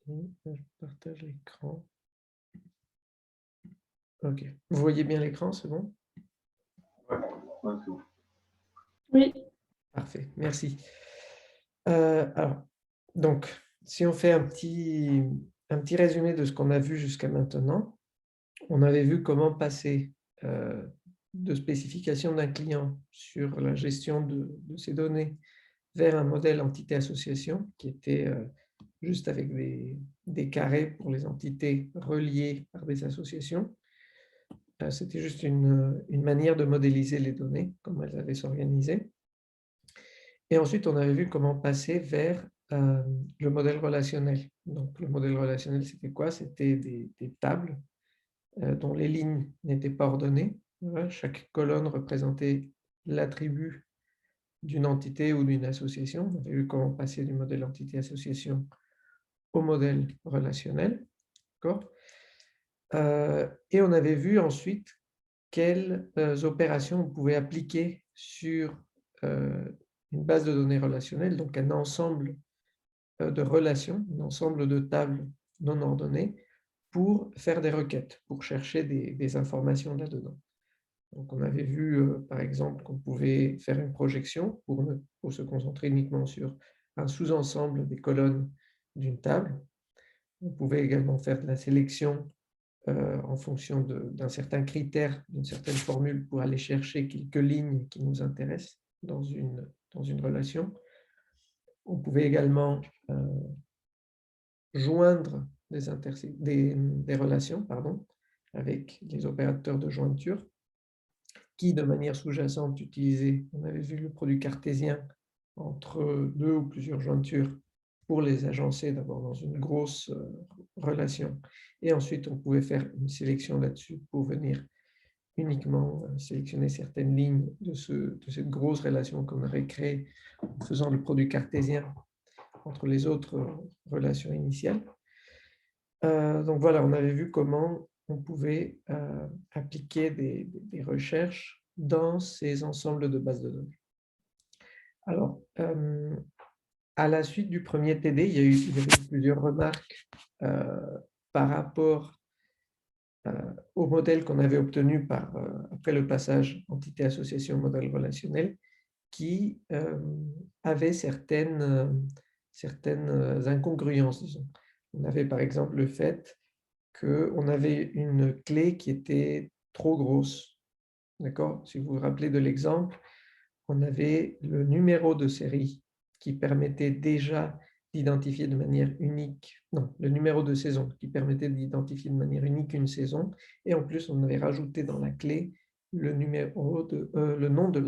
Je partage l'écran. OK. Vous voyez bien l'écran, c'est bon? Ouais, ouais, c'est bon. Oui, Parfait, merci. Alors, donc, si on fait un petit résumé de ce qu'on a vu jusqu'à maintenant, on avait vu comment passer de spécification d'un client sur la gestion de ces données vers un modèle entité-association qui était juste avec des carrés pour les entités reliées par des associations. C'était juste une manière de modéliser les données, comment elles allaient s'organiser. Et ensuite, on avait vu comment passer vers le modèle relationnel. Donc, le modèle relationnel, c'était quoi? C'était des tables dont les lignes n'étaient pas ordonnées. Voilà, chaque colonne représentait l'attribut d'une entité ou d'une association. On avait vu comment passer du modèle entité-association au modèle relationnel. Et on avait vu ensuite quelles opérations on pouvait appliquer sur une base de données relationnelle, donc un ensemble de relations, un ensemble de tables non ordonnées, pour faire des requêtes, pour chercher des informations là-dedans. Donc on avait vu, par exemple, qu'on pouvait faire une projection pour se concentrer uniquement sur un sous-ensemble des colonnes d'une table. On pouvait également faire de la sélection en fonction d'un certain critère, d'une certaine formule pour aller chercher quelques lignes qui nous intéressent dans une relation. On pouvait également joindre des relations avec les opérateurs de jointure qui, de manière sous-jacente, utilisaient, on avait vu le produit cartésien entre deux ou plusieurs jointures pour les agencer d'abord dans une grosse relation. Et ensuite, on pouvait faire une sélection là-dessus pour venir uniquement sélectionner certaines lignes de cette grosse relation qu'on aurait créée en faisant le produit cartésien entre les autres relations initiales. Donc voilà, on avait vu comment on pouvait appliquer des recherches dans ces ensembles de bases de données. Alors, à la suite du premier TD, il y avait plusieurs remarques par rapport au modèle qu'on avait obtenu après le passage entité-association-modèle relationnel, qui avait certaines incongruences, disons. On avait par exemple le fait qu'on avait une clé qui était trop grosse. D'accord? Si vous vous rappelez de l'exemple, on avait le numéro de série qui permettait déjà d'identifier de manière unique, non, le numéro de saison qui permettait d'identifier de manière unique une saison, et en plus on avait rajouté dans la clé le nom de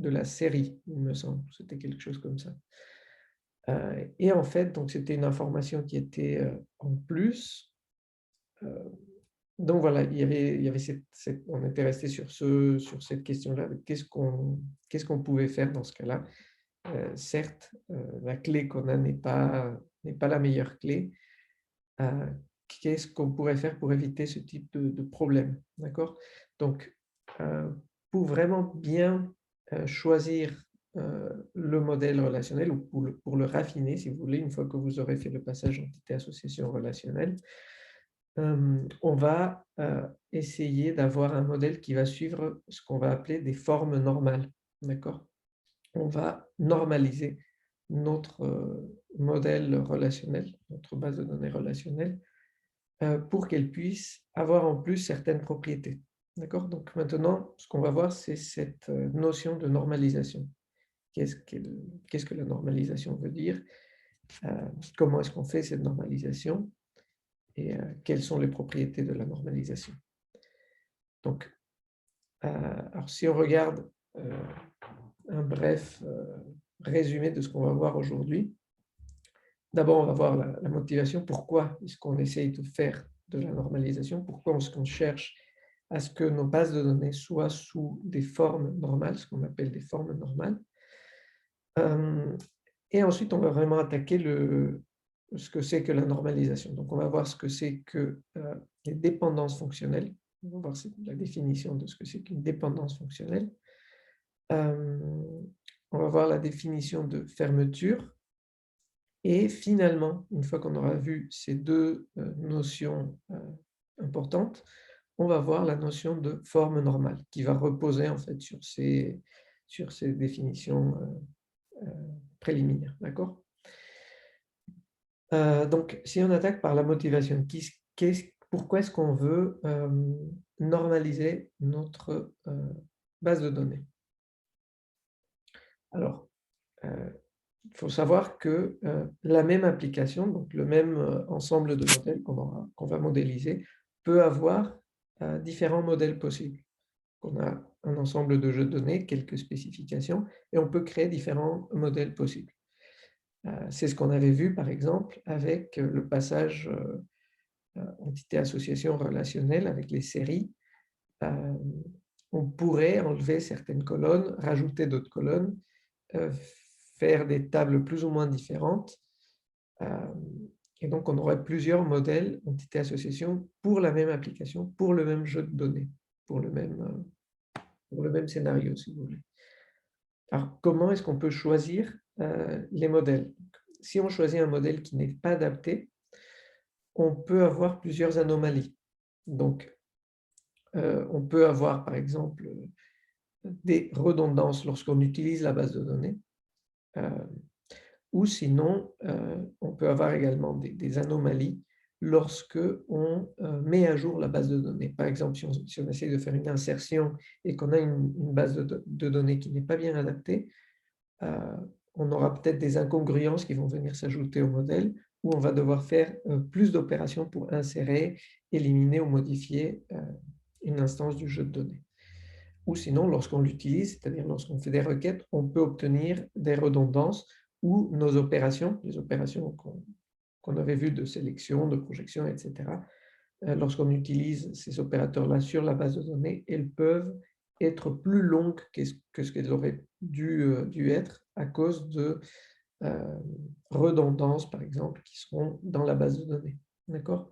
la série, il me semble, c'était quelque chose comme ça. Et en fait, donc c'était une information qui était en plus. Donc voilà, il y avait on était resté sur cette question-là, qu'est-ce qu'on pouvait faire dans ce cas-là. Certes, la clé qu'on a n'est pas la meilleure clé. Qu'est-ce qu'on pourrait faire pour éviter ce type de problème, d'accord? Donc, pour vraiment bien choisir le modèle relationnel ou pour le raffiner, si vous voulez, une fois que vous aurez fait le passage entité-association relationnelle, on va essayer d'avoir un modèle qui va suivre ce qu'on va appeler des formes normales, d'accord? On va normaliser notre modèle relationnel, notre base de données relationnelle, pour qu'elle puisse avoir en plus certaines propriétés. D'accord? Donc maintenant, ce qu'on va voir, c'est cette notion de normalisation. Qu'est-ce que la normalisation veut dire? Comment est-ce qu'on fait cette normalisation? Et quelles sont les propriétés de la normalisation? Donc, alors si on regarde un bref résumé de ce qu'on va voir aujourd'hui, d'abord on va voir la motivation, pourquoi est-ce qu'on essaye de faire de la normalisation, pourquoi est-ce qu'on cherche à ce que nos bases de données soient sous des formes normales, ce qu'on appelle des formes normales. Et ensuite, on va vraiment attaquer ce que c'est que la normalisation. Donc, on va voir ce que c'est que les dépendances fonctionnelles. On va voir la définition de ce que c'est qu'une dépendance fonctionnelle. On va voir la définition de fermeture Et finalement, une fois qu'on aura vu ces deux notions importantes, on va voir la notion de forme normale qui va reposer en fait sur ces définitions préliminaires. D'accord? Donc, si on attaque par la motivation, pourquoi est-ce qu'on veut normaliser notre base de données? Alors, il faut savoir que la même application, donc le même ensemble de modèles qu'on va modéliser, peut avoir différents modèles possibles. On a un ensemble de jeux de données, quelques spécifications, et on peut créer différents modèles possibles. C'est ce qu'on avait vu, par exemple, avec le passage entité-association relationnelle avec les séries. On pourrait enlever certaines colonnes, rajouter d'autres colonnes, faire des tables plus ou moins différentes. Et donc, on aurait plusieurs modèles entité-association pour la même application, pour le même jeu de données, pour le même scénario, si vous voulez. Alors, comment est-ce qu'on peut choisir les modèles? Si on choisit un modèle qui n'est pas adapté, on peut avoir plusieurs anomalies. Donc, on peut avoir, par exemple, des redondances lorsqu'on utilise la base de données, ou sinon, on peut avoir également des anomalies lorsque on met à jour la base de données. Par exemple, si on essaie de faire une insertion et qu'on a une base de données qui n'est pas bien adaptée, on aura peut-être des incongruences qui vont venir s'ajouter au modèle, où on va devoir faire plus d'opérations pour insérer, éliminer ou modifier une instance du jeu de données. Ou sinon, lorsqu'on l'utilise, c'est-à-dire lorsqu'on fait des requêtes, on peut obtenir des redondances où nos opérations, les opérations qu'on avait vues de sélection, de projection, etc., lorsqu'on utilise ces opérateurs-là sur la base de données, elles peuvent être plus longues que ce qu'elles auraient dû être à cause de redondances, par exemple, qui seront dans la base de données. D'accord?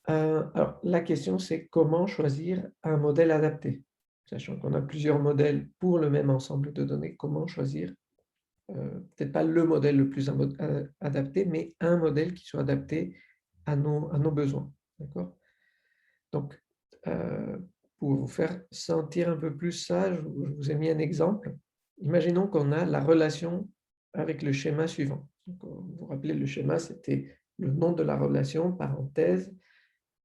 Alors, la question, c'est comment choisir un modèle adapté? Sachant qu'on a plusieurs modèles pour le même ensemble de données, comment choisir, peut-être pas le modèle le plus adapté, mais un modèle qui soit adapté à nos besoins. D'accord? Donc, pour vous faire sentir un peu plus ça, je vous ai mis un exemple. Imaginons qu'on a la relation avec le schéma suivant. Donc, vous vous rappelez, le schéma, c'était le nom de la relation, parenthèse,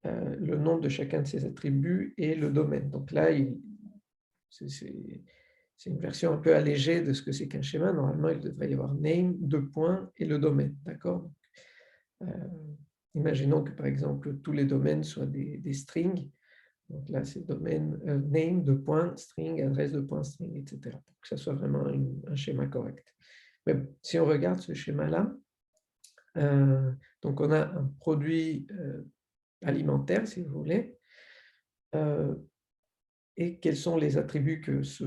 le nom de chacun de ses attributs et le domaine. Donc là, c'est une version un peu allégée de ce que c'est qu'un schéma. Normalement, il devrait y avoir name, deux points, et le domaine. D'accord? Imaginons que, par exemple, tous les domaines soient des strings. Donc là, c'est domaine, name, deux points, string, adresse, deux points, string, etc. Pour que ça soit vraiment un schéma correct. Mais si on regarde ce schéma-là, donc on a un produit alimentaire, si vous voulez, et quels sont les attributs que ce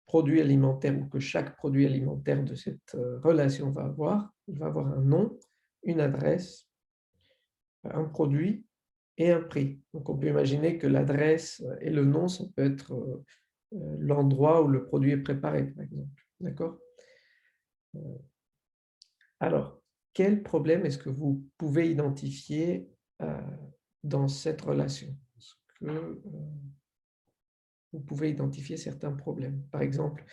produit alimentaire ou que chaque produit alimentaire de cette relation va avoir. Il va avoir un nom, une adresse, un produit et un prix. Donc on peut imaginer que l'adresse et le nom, ça peut être l'endroit où le produit est préparé, par exemple. D'accord? Alors, quel problème est-ce que vous pouvez identifier dans cette relation? Est-ce que vous pouvez identifier certains problèmes? Par exemple,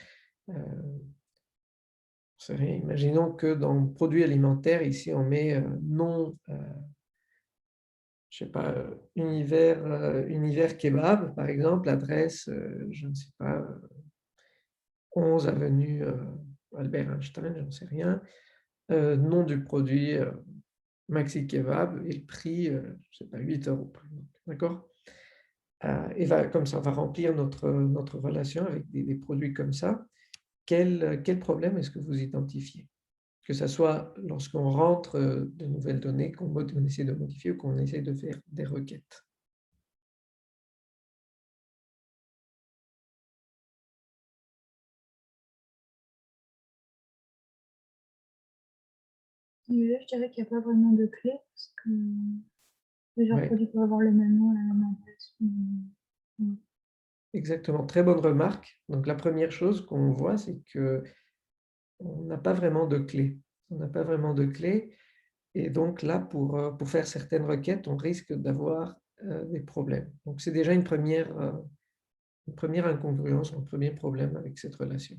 imaginons que dans le produit alimentaire, ici on met nom, je ne sais pas, univers kebab, par exemple, adresse, je ne sais pas, 11 avenue Albert Einstein, je n'en sais rien, nom du produit Maxi Kebab et le prix, je ne sais pas, 8 €, par exemple. D'accord? Et comme ça, on va remplir notre relation avec des produits comme ça. Quel problème est-ce que vous identifiez? Que ce soit lorsqu'on rentre de nouvelles données, qu'on essaie de modifier ou qu'on essaie de faire des requêtes. Je dirais qu'il n'y a pas vraiment de clé, parce que plusieurs Ouais, produits peuvent avoir le même nom, la même adresse. Ouais. exactement, très bonne remarque. Donc la première chose qu'on voit, c'est qu'on n'a pas vraiment de clé. on n'a pas vraiment de clé. Et donc là, pour faire certaines requêtes, on risque d'avoir des problèmes. Donc c'est déjà une première incongruence, un premier problème avec cette relation.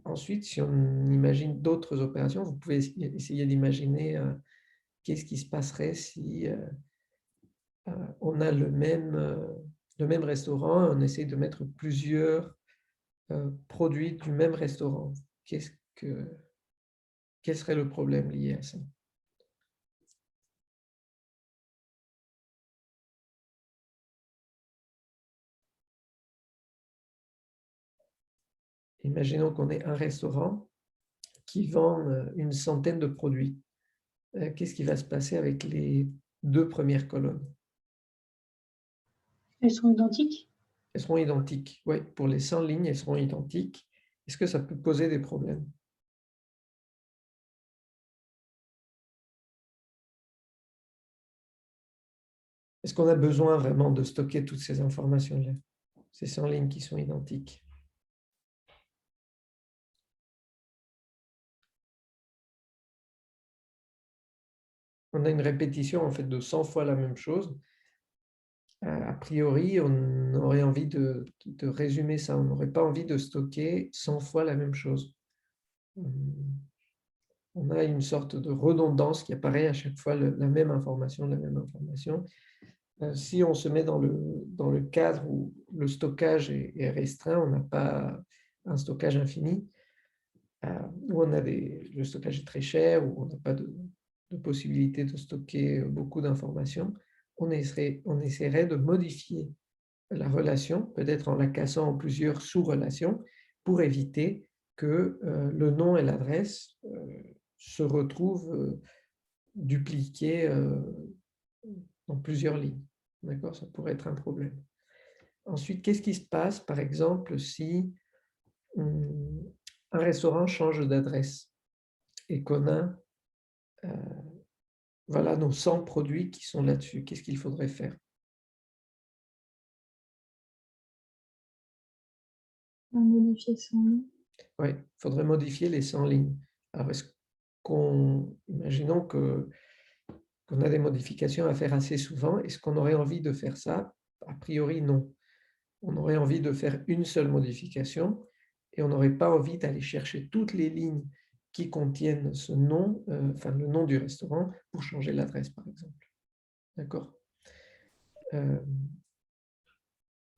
Ensuite, si on imagine d'autres opérations, vous pouvez essayer d'imaginer qu'est-ce qui se passerait si on a le même restaurant, on essaie de mettre plusieurs produits du même restaurant. Quel serait le problème lié à ça? Imaginons qu'on ait un restaurant qui vend une centaine de produits. Qu'est-ce qui va se passer avec les 2 premières colonnes? Elles sont identiques? Elles seront identiques. Oui, pour les 100 lignes, elles seront identiques. Est-ce que ça peut poser des problèmes? Est-ce qu'on a besoin vraiment de stocker toutes ces informations-là? Ces 100 lignes qui sont identiques. On a une répétition en fait de 100 fois la même chose. A priori, on aurait envie de résumer ça. On n'aurait pas envie de stocker 100 fois la même chose. On a une sorte de redondance qui apparaît à chaque fois la même information, la même information. Si on se met dans le cadre où le stockage est restreint, on n'a pas un stockage infini, où le stockage est très cher, où on n'a pas de possibilité de stocker beaucoup d'informations, on essaierait de modifier la relation, peut-être en la cassant en plusieurs sous-relations, pour éviter que le nom et l'adresse se retrouvent dupliqués dans plusieurs lignes. D'accord? Ça pourrait être un problème. Ensuite, qu'est-ce qui se passe, par exemple, si un restaurant change d'adresse et qu'on a voilà nos 100 produits qui sont là-dessus? Qu'est-ce qu'il faudrait faire? Modifier son nom. Oui, il faudrait modifier les 100 lignes. Alors, imaginons qu'on a des modifications à faire assez souvent, est-ce qu'on aurait envie de faire ça? A priori, non. On aurait envie de faire une seule modification et on n'aurait pas envie d'aller chercher toutes les lignes qui contiennent ce nom, enfin le nom du restaurant, pour changer l'adresse, par exemple. D'accord?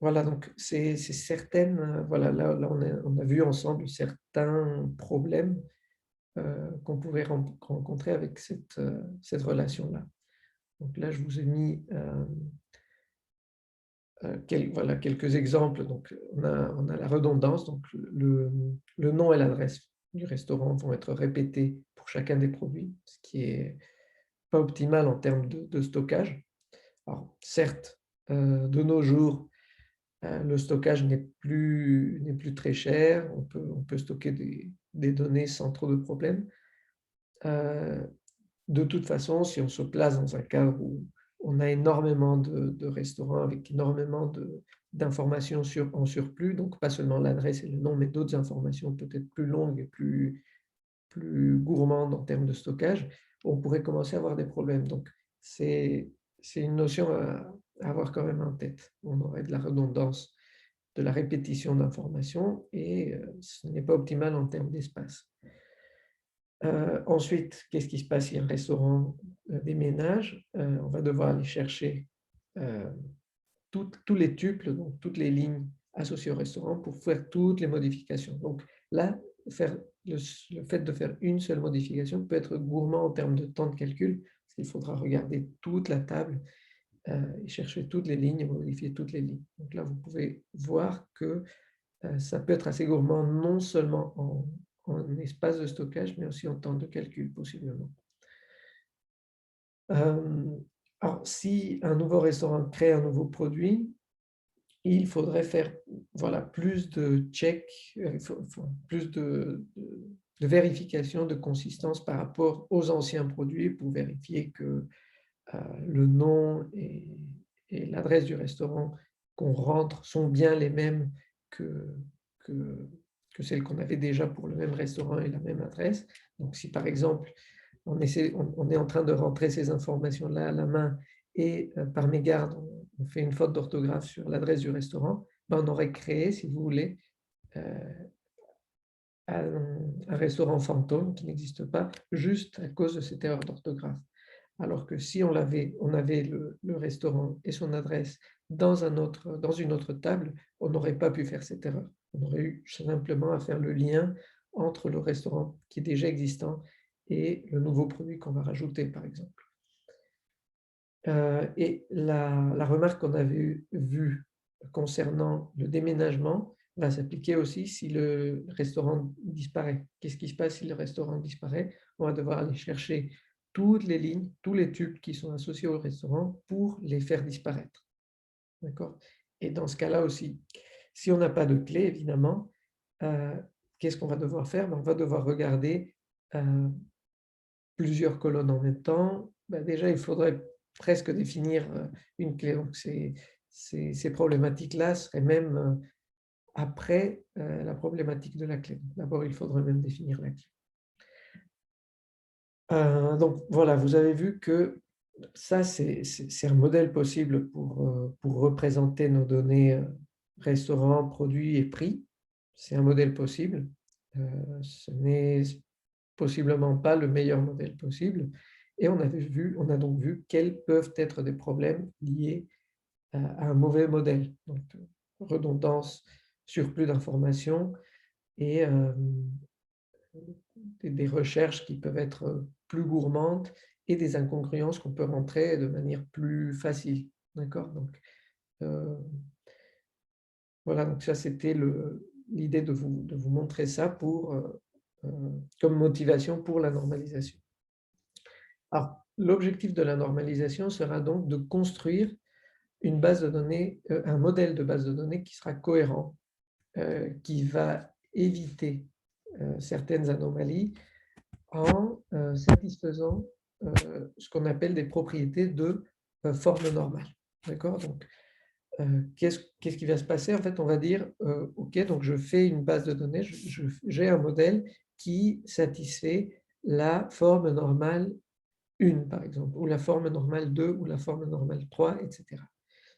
Voilà, donc c'est certaines, voilà, là on a vu ensemble certains problèmes qu'on pouvait rencontrer avec cette relation-là. Donc là, je vous ai mis voilà, quelques exemples. Donc, on a la redondance, donc le nom et l'adresse du restaurant vont être répétés pour chacun des produits, ce qui est pas optimal en termes de stockage. Alors, certes, de nos jours, le stockage n'est plus très cher, on peut stocker des données sans trop de problèmes. De toute façon, si on se place dans un cadre où on a énormément de restaurants avec énormément d'informations en surplus, donc pas seulement l'adresse et le nom, mais d'autres informations peut-être plus longues et plus gourmandes en termes de stockage, on pourrait commencer à avoir des problèmes. Donc, c'est une notion à avoir quand même en tête. On aurait de la redondance, de la répétition d'informations et ce n'est pas optimal en termes d'espace. Ensuite, qu'est-ce qui se passe si un restaurant déménage? On va devoir aller chercher tous les tuples, donc toutes les lignes associées au restaurant pour faire toutes les modifications. Donc là, le fait de faire une seule modification peut être gourmand en termes de temps de calcul, parce qu'il faudra regarder toute la table et chercher toutes les lignes et modifier toutes les lignes. Donc là, vous pouvez voir que ça peut être assez gourmand non seulement en espace de stockage, mais aussi en temps de calcul, possiblement. Alors, si un nouveau restaurant crée un nouveau produit, il faudrait faire voilà, plus de checks, plus de vérification de consistance par rapport aux anciens produits pour vérifier que le nom et l'adresse du restaurant qu'on rentre sont bien les mêmes que celles qu'on avait déjà pour le même restaurant et la même adresse. Donc, si par exemple, on est en train de rentrer ces informations-là à la main et par mégarde, on fait une faute d'orthographe sur l'adresse du restaurant, ben, on aurait créé, si vous voulez, un restaurant fantôme qui n'existe pas juste à cause de cette erreur d'orthographe. Alors que si on avait le restaurant et son adresse dans une autre table, on n'aurait pas pu faire cette erreur. On aurait eu simplement à faire le lien entre le restaurant qui est déjà existant et le nouveau produit qu'on va rajouter, par exemple. Et la remarque qu'on avait vue concernant le déménagement va s'appliquer aussi si le restaurant disparaît. Qu'est-ce qui se passe si le restaurant disparaît? On va devoir aller chercher toutes les lignes, tous les tubes qui sont associés au restaurant pour les faire disparaître. D'accord? Et dans ce cas-là aussi, si on n'a pas de clé, évidemment, qu'est-ce qu'on va devoir faire? On va devoir regarder plusieurs colonnes en même temps. Déjà, il faudrait presque définir une clé. Donc, ces problématiques-là seraient même après la problématique de la clé. D'abord, il faudrait même définir la clé. Donc, voilà, vous avez vu que ça, c'est un modèle possible pour représenter nos données restaurants, produits et prix. C'est un modèle possible. Ce n'est possiblement pas le meilleur modèle possible. Et on a donc vu quels peuvent être des problèmes liés à un mauvais modèle. Donc, redondance, surplus d'informations et des recherches qui peuvent être plus gourmandes et des incongruences qu'on peut rentrer de manière plus facile. D'accord? Donc, voilà, donc ça c'était l'idée de vous montrer ça comme motivation pour la normalisation. Alors, l'objectif de la normalisation sera donc de construire une base de données, un modèle de base de données qui sera cohérent, qui va éviter certaines anomalies en satisfaisant ce qu'on appelle des propriétés de forme normale. D'accord? Donc, qu'est-ce qui va se passer? En fait, on va dire, OK, donc je fais une base de données, j'ai un modèle qui satisfait la forme normale 1, par exemple, ou la forme normale 2, ou la forme normale 3, etc.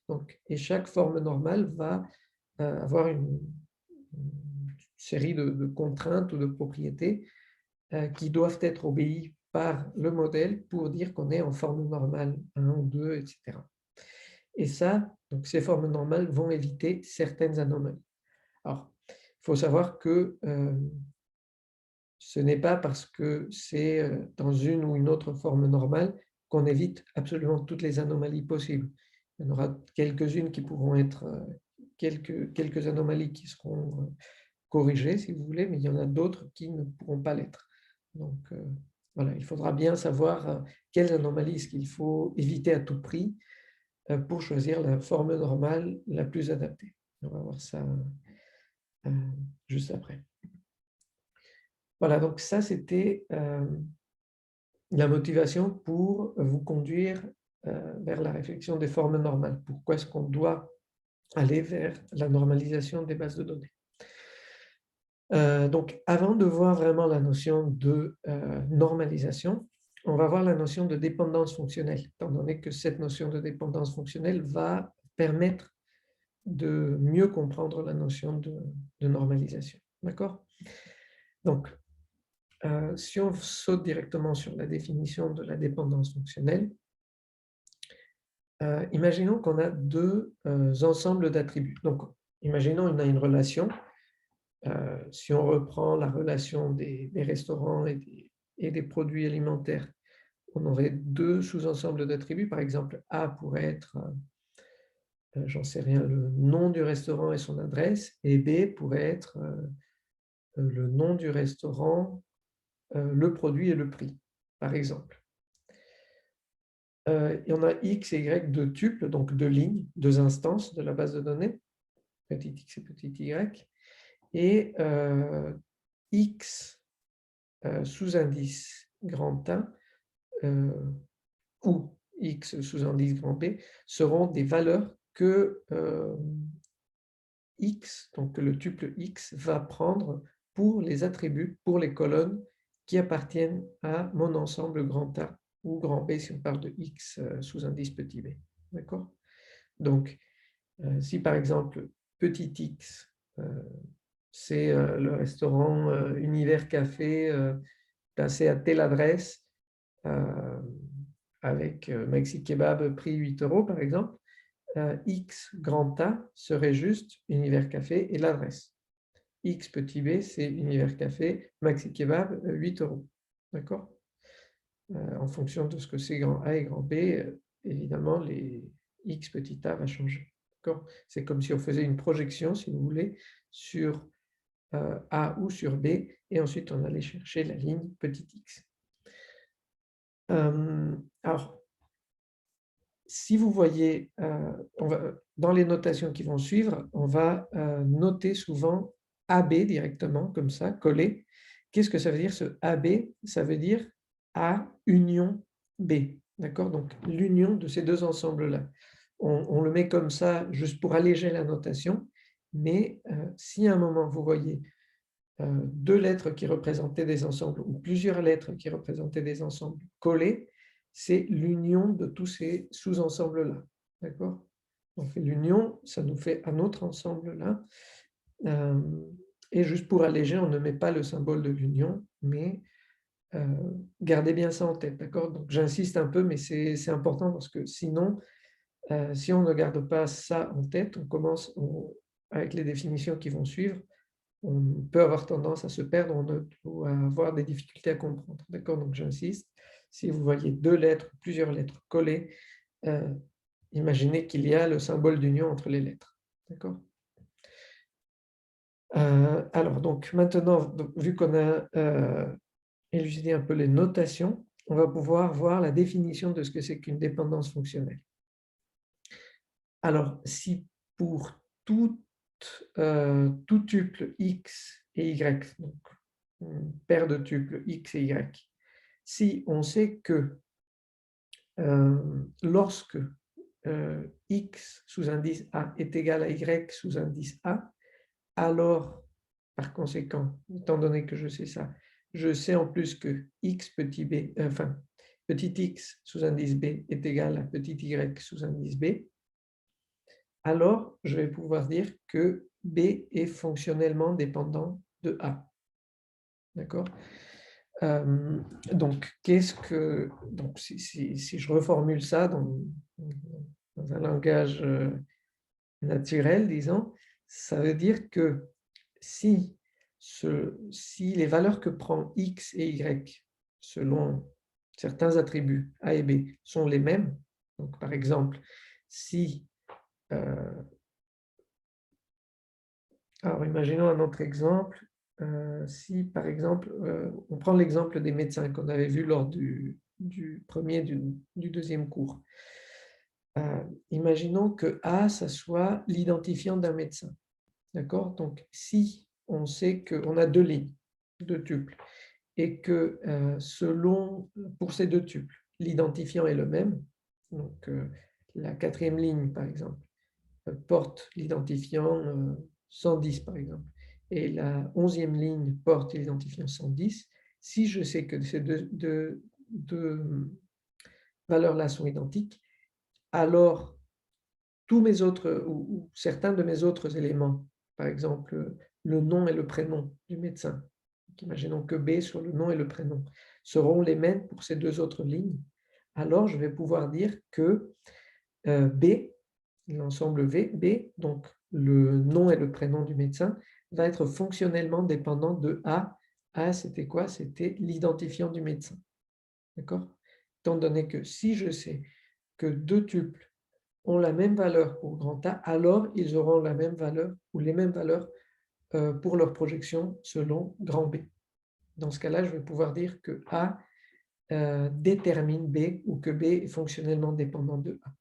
Donc, et chaque forme normale va avoir une série de contraintes ou de propriétés qui doivent être obéies par le modèle pour dire qu'on est en forme normale 1 ou 2, etc. Et ça, donc ces formes normales vont éviter certaines anomalies. Alors, il faut savoir que ce n'est pas parce que c'est dans une ou une autre forme normale qu'on évite absolument toutes les anomalies possibles. Il y en aura quelques-unes qui pourront être, quelques anomalies qui seront corrigées, si vous voulez, mais il y en a d'autres qui ne pourront pas l'être. Donc, voilà, il faudra bien savoir quelles anomalies est-ce qu'il faut éviter à tout prix pour choisir la forme normale la plus adaptée. On va voir ça juste après. Voilà, donc ça, c'était la motivation pour vous conduire vers la réflexion des formes normales. Pourquoi est-ce qu'on doit aller vers la normalisation des bases de données? Donc, avant de voir vraiment la notion de normalisation, on va voir la notion de dépendance fonctionnelle, étant donné que cette notion de dépendance fonctionnelle va permettre de mieux comprendre la notion de normalisation. D'accord? Donc, si on saute directement sur la définition de la dépendance fonctionnelle, imaginons qu'on a deux ensembles d'attributs. Donc, imaginons qu'on a une relation. Si on reprend la relation des restaurants et des produits alimentaires, on aurait deux sous-ensembles d'attributs. Par exemple, A pourrait être, j'en sais rien, le nom du restaurant et son adresse, et B pourrait être le nom du restaurant, le produit et le prix, par exemple. Et on a X et Y deux tuples, donc deux lignes, deux instances de la base de données, petit x et petit y, et X sous-indice grand A ou X sous-indice grand B seront des valeurs que X, donc le tuple X, va prendre pour les attributs, pour les colonnes qui appartiennent à mon ensemble grand A ou grand B si on parle de X sous indice petit b. D'accord? Donc, si par exemple, petit x, c'est le restaurant Univers Café passé à telle adresse avec Maxi Kebab prix 8 € par exemple, X grand A serait juste Univers Café et l'adresse. X petit b, c'est Univers Café, Maxi Kebab, 8 €. D'accord? En fonction de ce que c'est grand A et grand B, évidemment, les X petit a va changer. C'est comme si on faisait une projection, si vous voulez, sur A ou sur B, et ensuite on allait chercher la ligne petit x. Alors, si vous voyez, dans les notations qui vont suivre, on va noter souvent AB directement, comme ça, collé. Qu'est-ce que ça veut dire ce AB? Ça veut dire A union B. D'accord? Donc, l'union de ces deux ensembles-là. On le met comme ça juste pour alléger la notation, mais si à un moment vous voyez deux lettres qui représentaient des ensembles ou plusieurs lettres qui représentaient des ensembles collés, c'est l'union de tous ces sous-ensembles-là. D'accord? On fait l'union, ça nous fait un autre ensemble-là. Et juste pour alléger, on ne met pas le symbole de l'union, mais gardez bien ça en tête. D'accord? Donc j'insiste un peu, mais c'est important parce que sinon, si on ne garde pas ça en tête, on commence avec les définitions qui vont suivre, on peut avoir tendance à se perdre ou à avoir des difficultés à comprendre. D'accord? Donc j'insiste, si vous voyez deux lettres, plusieurs lettres collées, imaginez qu'il y a le symbole d'union entre les lettres. D'accord? Alors, donc maintenant, vu qu'on a élucidé un peu les notations, on va pouvoir voir la définition de ce que c'est qu'une dépendance fonctionnelle. Alors, si pour tout tuple x et y, donc une paire de tuples x et y, si on sait que lorsque x sous indice A est égal à y sous indice A, alors, par conséquent, étant donné que je sais ça, je sais en plus que x petit b, petit x sous indice b est égal à petit y sous indice b, alors je vais pouvoir dire que b est fonctionnellement dépendant de A. D'accord? Donc, si je reformule ça dans un langage naturel, disons, ça veut dire que si les valeurs que prend x et y selon certains attributs A et B sont les mêmes, donc par exemple, si alors imaginons un autre exemple, si par exemple, on prend l'exemple des médecins qu'on avait vu lors du premier, du deuxième cours. Imaginons que A, ça soit l'identifiant d'un médecin. D'accord? Donc, si on sait qu'on a deux lignes, deux tuples, et que pour ces deux tuples, l'identifiant est le même, donc la quatrième ligne, par exemple, porte l'identifiant 110, par exemple, et la 11e ligne porte l'identifiant 110, si je sais que ces deux valeurs-là sont identiques, alors tous mes autres, ou certains de mes autres éléments, par exemple le nom et le prénom du médecin, imaginons que B sur le nom et le prénom, seront les mêmes pour ces deux autres lignes, alors je vais pouvoir dire que B, l'ensemble B, donc le nom et le prénom du médecin, va être fonctionnellement dépendant de A. A, c'était quoi? C'était l'identifiant du médecin. D'accord? Étant donné que si je sais que deux tuples ont la même valeur pour grand A, alors ils auront la même valeur ou les mêmes valeurs pour leur projection selon grand B. Dans ce cas-là, je vais pouvoir dire que A détermine B ou que B est fonctionnellement dépendant de A.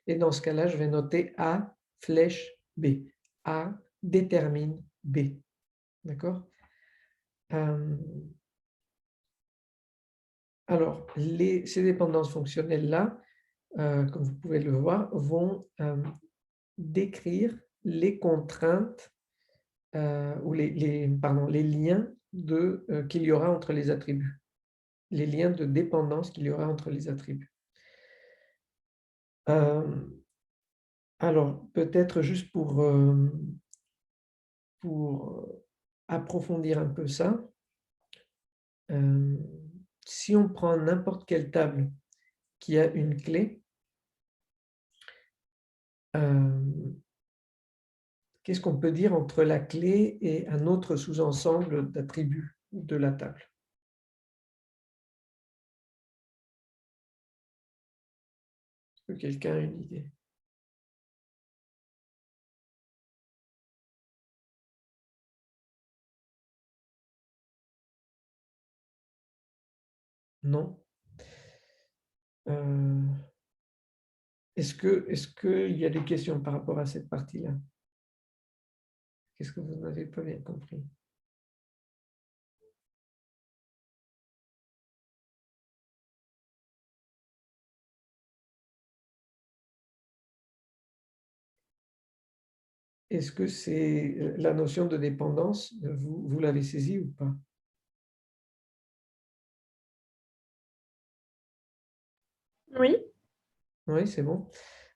Et dans ce cas-là, je vais noter A flèche B. A détermine B. D'accord? Alors, ces dépendances fonctionnelles-là, comme vous pouvez le voir, vont décrire les contraintes ou les liens qu'il y aura entre les attributs, les liens de dépendance qu'il y aura entre les attributs. Alors, peut-être juste pour approfondir un peu ça, si on prend n'importe quelle table qui a une clé, qu'est-ce qu'on peut dire entre la clé et un autre sous-ensemble d'attributs de la table? Est-ce que quelqu'un a une idée? Non? Est-ce qu'il y a des questions par rapport à cette partie-là? Qu'est-ce que vous n'avez pas bien compris? Est-ce que c'est la notion de dépendance, vous l'avez saisie ou pas? Oui. Oui, c'est bon.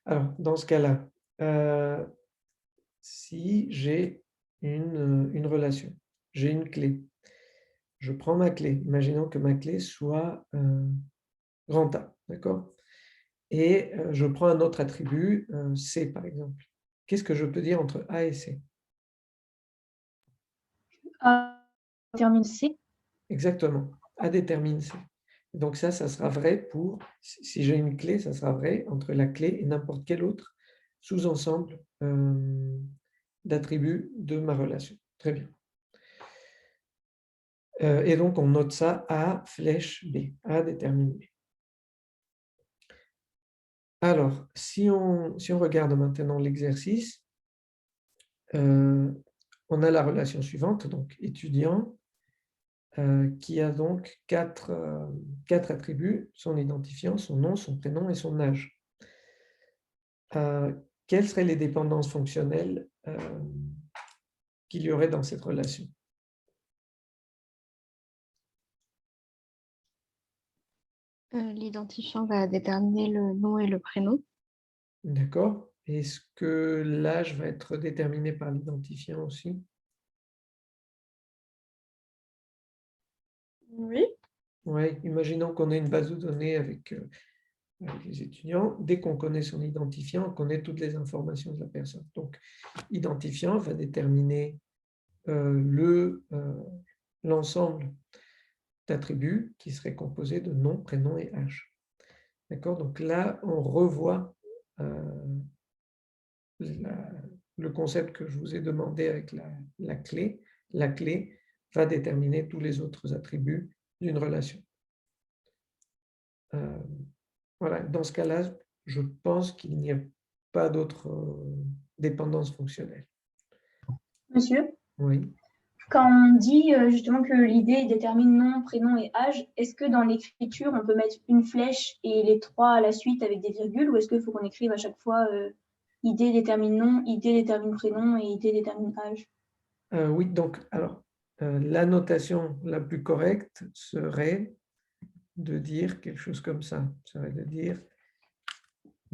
Alors, dans ce cas-là, si j'ai une relation, j'ai une clé, je prends ma clé, imaginons que ma clé soit grand A, d'accord? Et je prends un autre attribut, C par exemple. Qu'est-ce que je peux dire entre A et C? A détermine C. Exactement, A détermine C. Donc ça sera vrai pour, si j'ai une clé, ça sera vrai entre la clé et n'importe quel autre sous-ensemble d'attributs de ma relation. Très bien. Et donc, on note ça A flèche B. A détermine B. Alors, si on regarde maintenant l'exercice, on a la relation suivante, donc étudiant, qui a donc quatre attributs, son identifiant, son nom, son prénom et son âge. Quelles seraient les dépendances fonctionnelles qu'il y aurait dans cette relation? L'identifiant va déterminer le nom et le prénom. D'accord. Est-ce que l'âge va être déterminé par l'identifiant aussi? Oui. Oui, imaginons qu'on ait une base de données avec les étudiants. Dès qu'on connaît son identifiant, on connaît toutes les informations de la personne. Donc, identifiant va déterminer l'ensemble d'attributs qui seraient composés de nom, prénom et âge. D'accord? Donc là, on revoit le concept que je vous ai demandé avec la clé. La clé va déterminer tous les autres attributs d'une relation. Voilà, dans ce cas-là, je pense qu'il n'y a pas d'autre dépendance fonctionnelle. Monsieur, Oui. quand on dit justement que l'idée détermine nom, prénom et âge, est-ce que dans l'écriture, on peut mettre une flèche et les trois à la suite avec des virgules, ou est-ce qu'il faut qu'on écrive à chaque fois idée détermine nom, idée détermine prénom et idée détermine âge? Oui, donc, alors, la notation la plus correcte serait de dire quelque chose comme ça. Serait de dire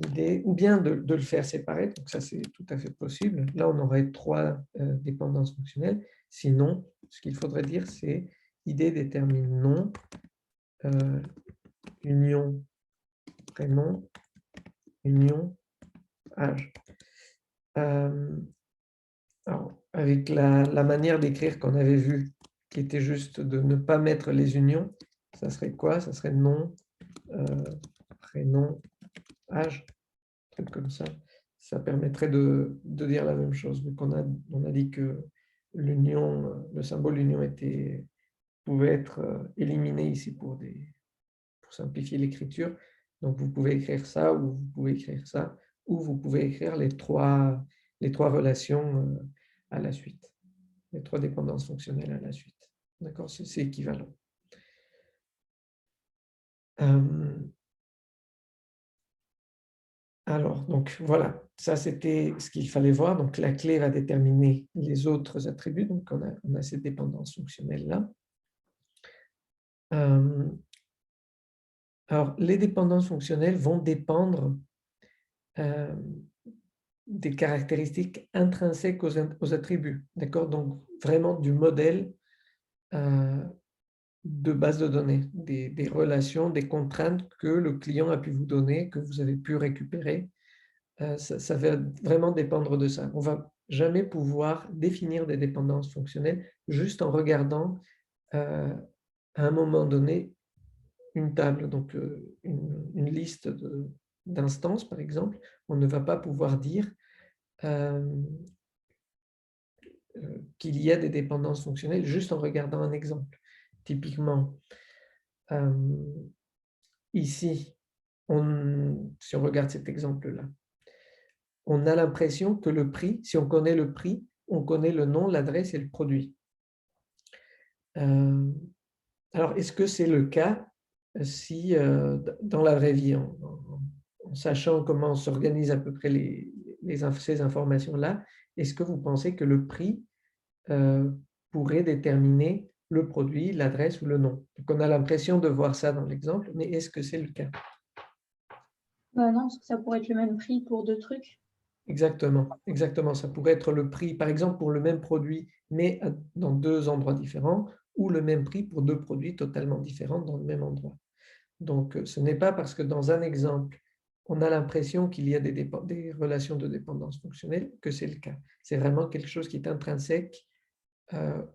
idée, ou bien de le faire séparer, donc ça c'est tout à fait possible. Là, on aurait trois dépendances fonctionnelles. Sinon, ce qu'il faudrait dire, c'est idée détermine nom, union prénom, union âge. Alors, avec la manière d'écrire qu'on avait vue, qui était juste de ne pas mettre les unions, ça serait quoi? Ça serait nom, prénom, âge, un truc comme ça. Ça permettrait de dire la même chose. Donc on a dit que l'union, le symbole union pouvait être éliminé ici pour simplifier l'écriture. Donc vous pouvez écrire ça, ou vous pouvez écrire ça, ou vous pouvez écrire les trois relations à la suite, les trois dépendances fonctionnelles à la suite. D'accord? C'est équivalent. Alors, donc voilà, ça c'était ce qu'il fallait voir. Donc la clé va déterminer les autres attributs. Donc on a cette dépendance fonctionnelle-là. Alors, les dépendances fonctionnelles vont dépendre des caractéristiques intrinsèques aux attributs. D'accord? Donc vraiment du modèle de base de données, des relations, des contraintes que le client a pu vous donner, que vous avez pu récupérer. Ça va vraiment dépendre de ça. On ne va jamais pouvoir définir des dépendances fonctionnelles juste en regardant à un moment donné une table, donc une liste d'instances, par exemple. On ne va pas pouvoir dire qu'il y a des dépendances fonctionnelles juste en regardant un exemple. Typiquement, ici, si on regarde cet exemple-là, on a l'impression que le prix, si on connaît le prix, on connaît le nom, l'adresse et le produit. Alors, est-ce que c'est le cas si, dans la vraie vie, en sachant comment s'organisent à peu près ces informations-là, est-ce que vous pensez que le prix pourrait déterminer le produit, l'adresse ou le nom? Donc, on a l'impression de voir ça dans l'exemple, mais est-ce que c'est le cas? Non, parce que ça pourrait être le même prix pour deux trucs. Exactement, exactement. Ça pourrait être le prix, par exemple, pour le même produit, mais dans deux endroits différents, ou le même prix pour deux produits totalement différents dans le même endroit. Donc, ce n'est pas parce que dans un exemple, on a l'impression qu'il y a des relations de dépendance fonctionnelle que c'est le cas. C'est vraiment quelque chose qui est intrinsèque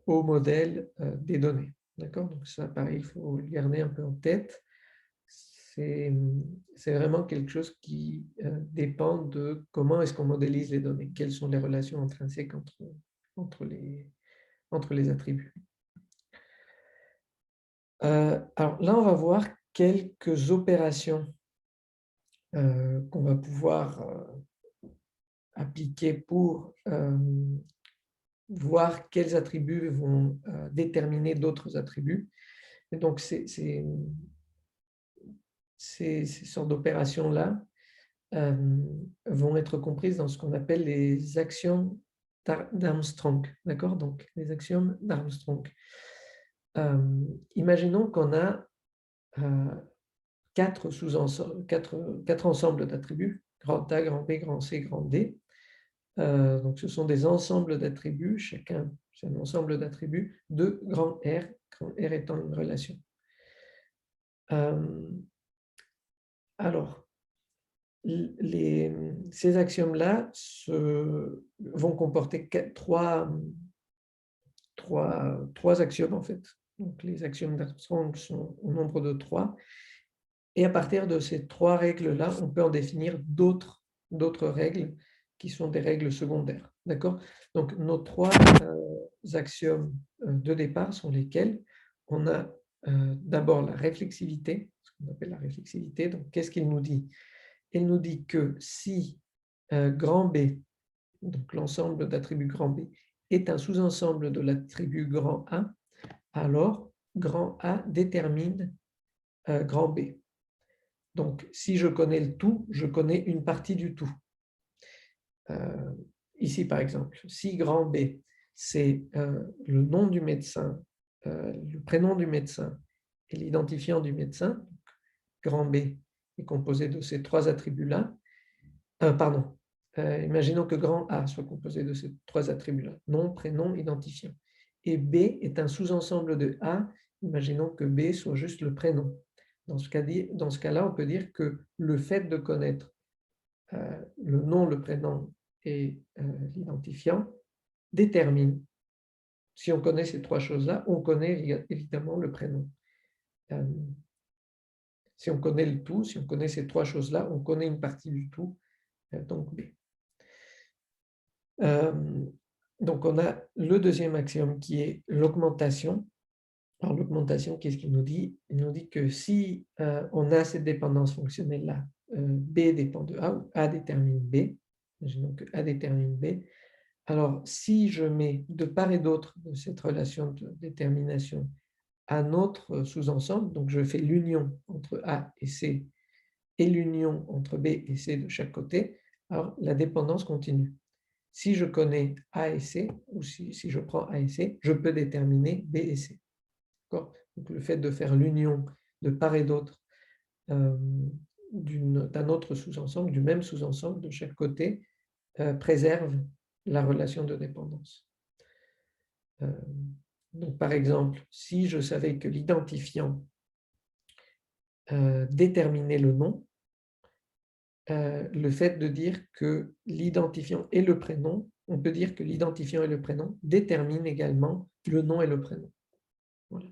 au modèle des données. D'accord? Donc, ça, pareil, il faut le garder un peu en tête. C'est vraiment quelque chose qui dépend de comment est-ce qu'on modélise les données, quelles sont les relations intrinsèques entre les attributs. Alors là, on va voir quelques opérations qu'on va pouvoir appliquer pour voir quels attributs vont déterminer d'autres attributs. Et donc, ces sortes d'opérations-là vont être comprises dans ce qu'on appelle les axiomes d'Armstrong. D'accord? Donc, les axiomes d'Armstrong. Imaginons qu'on a quatre ensembles d'attributs, grand A, grand B, grand C, grand D. Donc, ce sont des ensembles d'attributs, chacun, c'est un ensemble d'attributs de grand R étant une relation. Alors, ces axiomes-là vont comporter trois axiomes, en fait. Donc, les axiomes d'Armstrong sont au nombre de 3. Et à partir de ces 3 règles-là, on peut en définir d'autres règles qui sont des règles secondaires. D'accord? Donc, nos 3 axiomes de départ sont lesquels? On a d'abord la réflexivité, ce qu'on appelle la réflexivité. Donc, qu'est-ce qu'il nous dit? Il nous dit que si grand B, donc l'ensemble d'attributs grand B, est un sous-ensemble de l'attribut grand A, alors grand A détermine grand B. Donc, si je connais le tout, je connais une partie du tout. Ici, par exemple, si grand B, c'est le nom du médecin, le prénom du médecin et l'identifiant du médecin, donc, grand B est composé de ces 3 attributs-là. Imaginons que grand A soit composé de ces 3 attributs-là, nom, prénom, identifiant. Et B est un sous-ensemble de A, imaginons que B soit juste le prénom. Dans ce cas-là, on peut dire que le fait de connaître le nom, le prénom et l'identifiant détermine. Si on connaît ces 3 choses-là, on connaît évidemment le prénom. Si on connaît le tout, si on connaît ces 3 choses-là, on connaît une partie du tout, donc B. Donc, on a le deuxième axiome qui est l'augmentation. Alors, l'augmentation, qu'est-ce qu'il nous dit? Il nous dit que si on a cette dépendance fonctionnelle-là, B dépend de A ou A détermine B, imaginons que A détermine B, alors si je mets de part et d'autre de cette relation de détermination un autre sous-ensemble, donc je fais l'union entre A et C, et l'union entre B et C de chaque côté, alors la dépendance continue. Si je connais A et C, ou si je prends A et C, je peux déterminer B et C. Donc, le fait de faire l'union de part et d'autre d'un autre sous-ensemble, du même sous-ensemble de chaque côté, préserve la relation de dépendance. Donc, par exemple, si je savais que l'identifiant déterminait le nom, le fait de dire que l'identifiant et le prénom, on peut dire que l'identifiant et le prénom déterminent également le nom et le prénom. Voilà.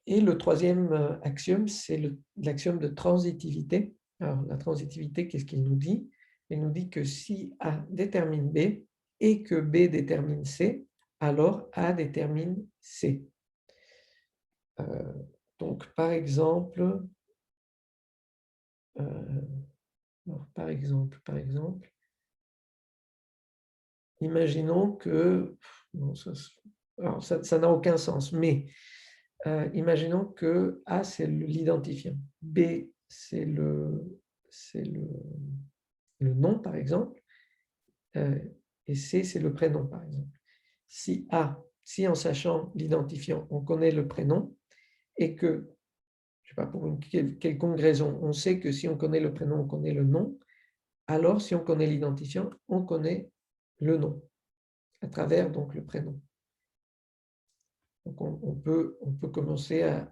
Et le troisième axiome, c'est l'axiome de transitivité. Alors, la transitivité, qu'est-ce qu'il nous dit? Il nous dit que si A détermine B et que B détermine C, alors A détermine C. Donc, par exemple, imaginons que, bon, ça n'a aucun sens, mais imaginons que A, c'est l'identifiant, B, c'est le nom, par exemple, et C, c'est le prénom, par exemple. Si en sachant l'identifiant, on connaît le prénom, et que, je ne sais pas, pour une quelconque raison, on sait que si on connaît le prénom, on connaît le nom, alors si on connaît l'identifiant, on connaît le nom, à travers donc le prénom. Donc on peut commencer à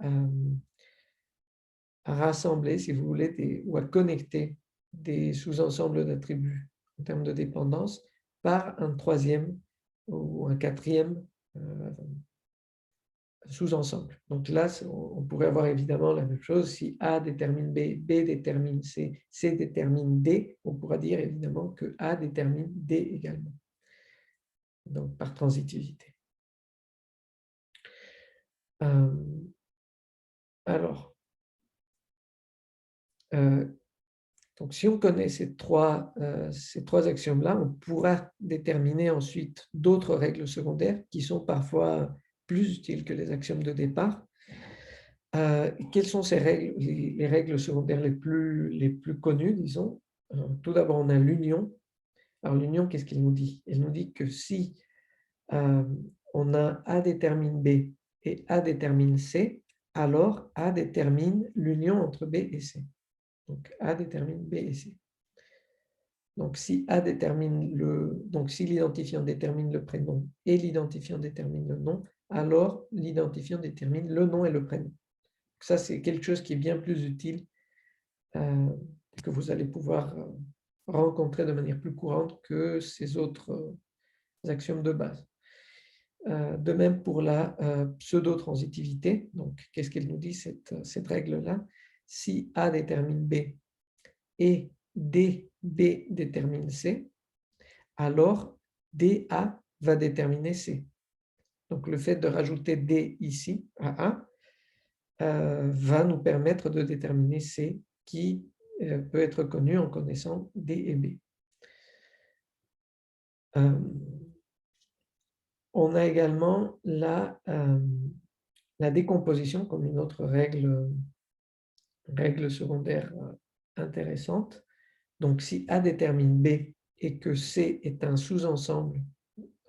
rassembler, si vous voulez, ou à connecter des sous-ensembles d'attributs en termes de dépendance par un troisième ou un quatrième sous-ensemble. Donc là, on pourrait avoir évidemment la même chose. Si A détermine B, B détermine C, C détermine D, on pourra dire évidemment que A détermine D également. Donc par transitivité. Alors, donc si on connaît ces trois axiomes-là, on pourra déterminer ensuite d'autres règles secondaires qui sont parfois plus utiles que les axiomes de départ. Quelles sont ces règles, les règles secondaires les plus connues, disons? Tout d'abord, on a l'union. Alors l'union, qu'est-ce qu'il nous dit? Elle nous dit que si on a A détermine B et A détermine C, alors A détermine l'union entre B et C. Donc A détermine B et C. Donc si si l'identifiant détermine le prénom et l'identifiant détermine le nom, alors l'identifiant détermine le nom et le prénom. Ça, c'est quelque chose qui est bien plus utile, que vous allez pouvoir rencontrer de manière plus courante que ces autres axiomes de base. De même pour la pseudo-transitivité. Donc, qu'est-ce qu'elle nous dit, cette règle-là? Si A détermine B et DB détermine C, alors DA va déterminer C. Donc, le fait de rajouter D ici à A va nous permettre de déterminer C, qui peut être connu en connaissant D et B. On a également la décomposition comme une autre règle secondaire intéressante. Donc, si A détermine B et que C est un sous-ensemble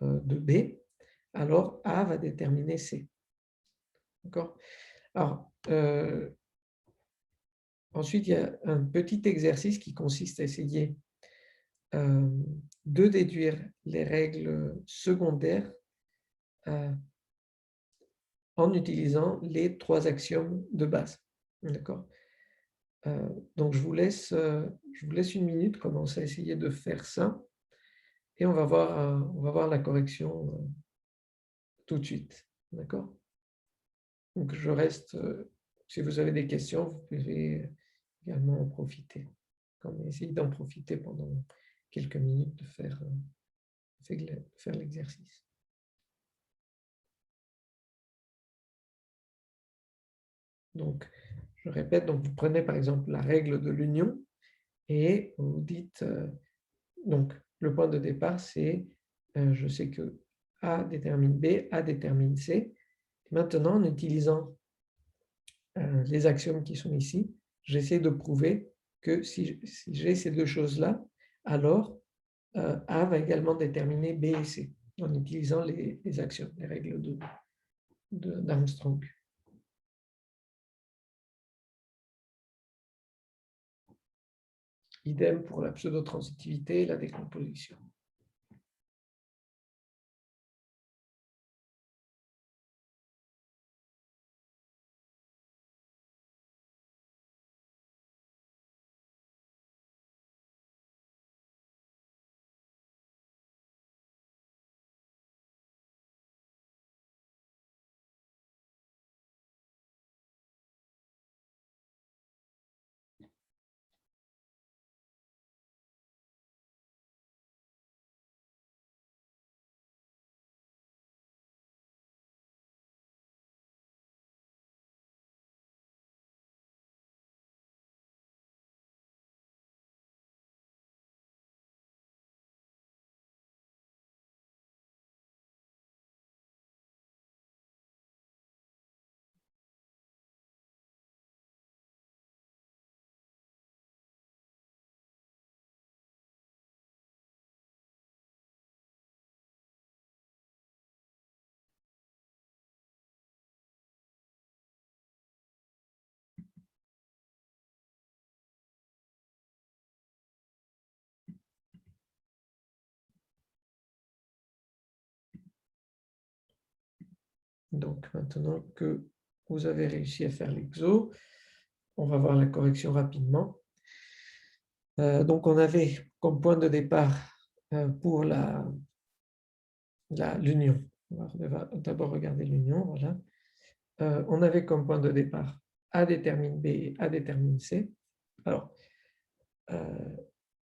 de B, alors A va déterminer C. D'accord? Alors, ensuite, il y a un petit exercice qui consiste à essayer de déduire les règles secondaires en utilisant les trois axiomes de base. D'accord? Donc, je vous laisse une minute commencer à essayer de faire ça et on va voir la correction tout de suite. D'accord? Donc, je reste, si vous avez des questions, vous pouvez également en profiter. Essayez d'en profiter pendant quelques minutes de faire l'exercice. Donc, je répète, donc vous prenez par exemple la règle de l'union et vous dites, donc le point de départ c'est, je sais que A détermine B, A détermine C. Maintenant, en utilisant les axiomes qui sont ici, j'essaie de prouver que si j'ai ces deux choses-là, alors A va également déterminer B et C en utilisant les actions, les règles d'Armstrong. Idem pour la pseudo-transitivité et la décomposition. Donc, maintenant que vous avez réussi à faire l'exo, on va voir la correction rapidement. Donc, on avait comme point de départ pour l'union. On va d'abord regarder l'union. Voilà. On avait comme point de départ A détermine B et A détermine C. Alors,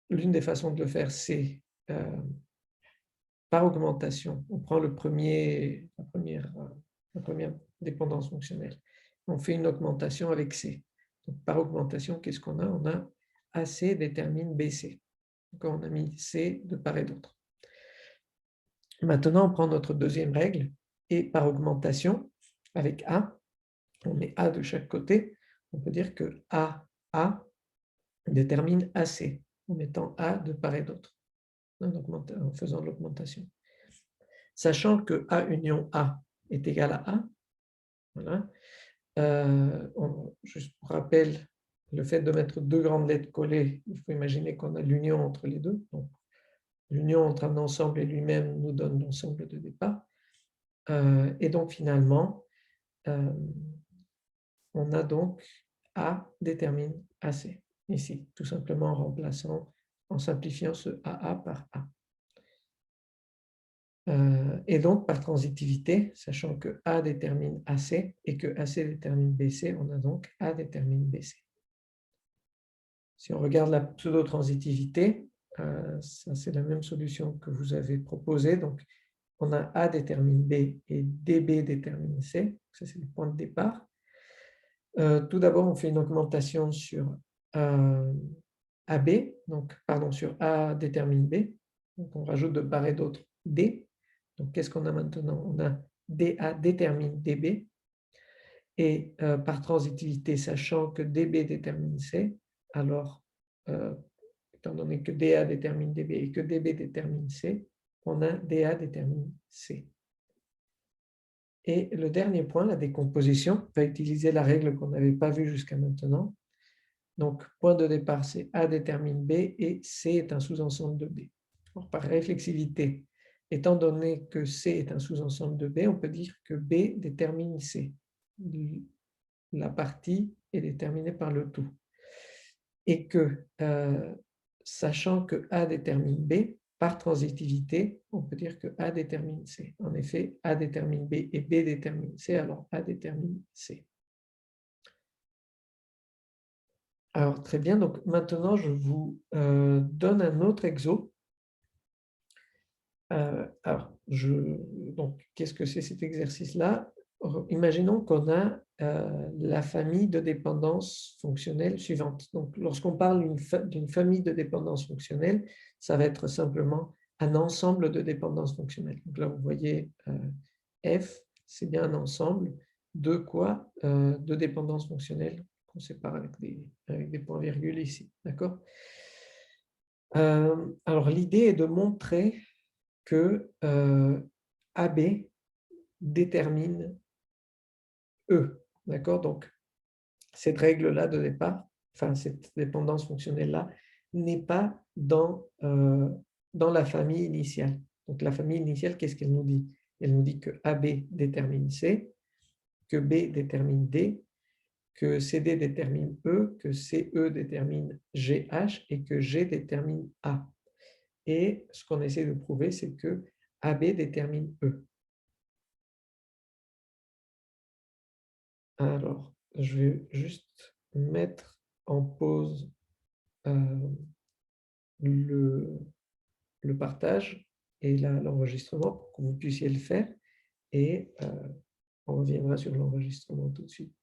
l'une des façons de le faire, c'est par augmentation. On prend la première dépendance fonctionnelle. On fait une augmentation avec C. Donc, par augmentation, qu'est-ce qu'on a? On a AC détermine BC. Donc, on a mis C de part et d'autre. Maintenant, on prend notre deuxième règle et par augmentation, avec A, on met A de chaque côté. On peut dire que A détermine AC en mettant A de part et d'autre, en faisant l'augmentation. Sachant que A union A est égal à A, voilà. Juste pour rappel, le fait de mettre deux grandes lettres collées, il faut imaginer qu'on a l'union entre les deux. L'union entre un ensemble et lui-même nous donne l'ensemble de départ. Et donc finalement, on a donc A détermine AC, ici, tout simplement en remplaçant, en simplifiant ce AA par A. Et donc, par transitivité, sachant que A détermine AC et que AC détermine BC, on a donc A détermine BC. Si on regarde la pseudo-transitivité, ça c'est la même solution que vous avez proposée. Donc, on a A détermine B et DB détermine C. Ça, c'est le point de départ. Tout d'abord, on fait une augmentation sur AB, donc, pardon, sur A détermine B. Donc, on rajoute de part et d'autre D. Donc, qu'est-ce qu'on a maintenant? On a DA détermine DB. Et par transitivité, sachant que DB détermine C, alors, étant donné que DA détermine DB et que DB détermine C, on a DA détermine C. Et le dernier point, la décomposition, va utiliser la règle qu'on n'avait pas vue jusqu'à maintenant. Donc, point de départ, c'est A détermine B et C est un sous-ensemble de B. Alors, par réflexivité, étant donné que C est un sous-ensemble de B, on peut dire que B détermine C. La partie est déterminée par le tout. Et que, sachant que A détermine B, par transitivité, on peut dire que A détermine C. En effet, A détermine B et B détermine C, alors A détermine C. Alors, très bien. Donc, maintenant, je vous donne un autre exo. Donc, qu'est-ce que c'est cet exercice-là? Imaginons qu'on a la famille de dépendance fonctionnelle suivante. Donc, lorsqu'on parle d'une famille de dépendance fonctionnelle, ça va être simplement un ensemble de dépendances fonctionnelles. Donc là, vous voyez F, c'est bien un ensemble de quoi? De dépendances fonctionnelles qu'on sépare avec des points-virgules ici. D'accord? Alors, l'idée est de montrer que AB détermine E. D'accord? Donc, cette règle-là de départ, enfin, cette dépendance fonctionnelle-là, n'est pas dans la famille initiale. Donc, la famille initiale, qu'est-ce qu'elle nous dit? Elle nous dit que AB détermine C, que B détermine D, que CD détermine E, que CE détermine GH et que G détermine A. Et ce qu'on essaie de prouver, c'est que AB détermine E. Alors, je vais juste mettre en pause le partage et l'enregistrement pour que vous puissiez le faire et on reviendra sur l'enregistrement tout de suite.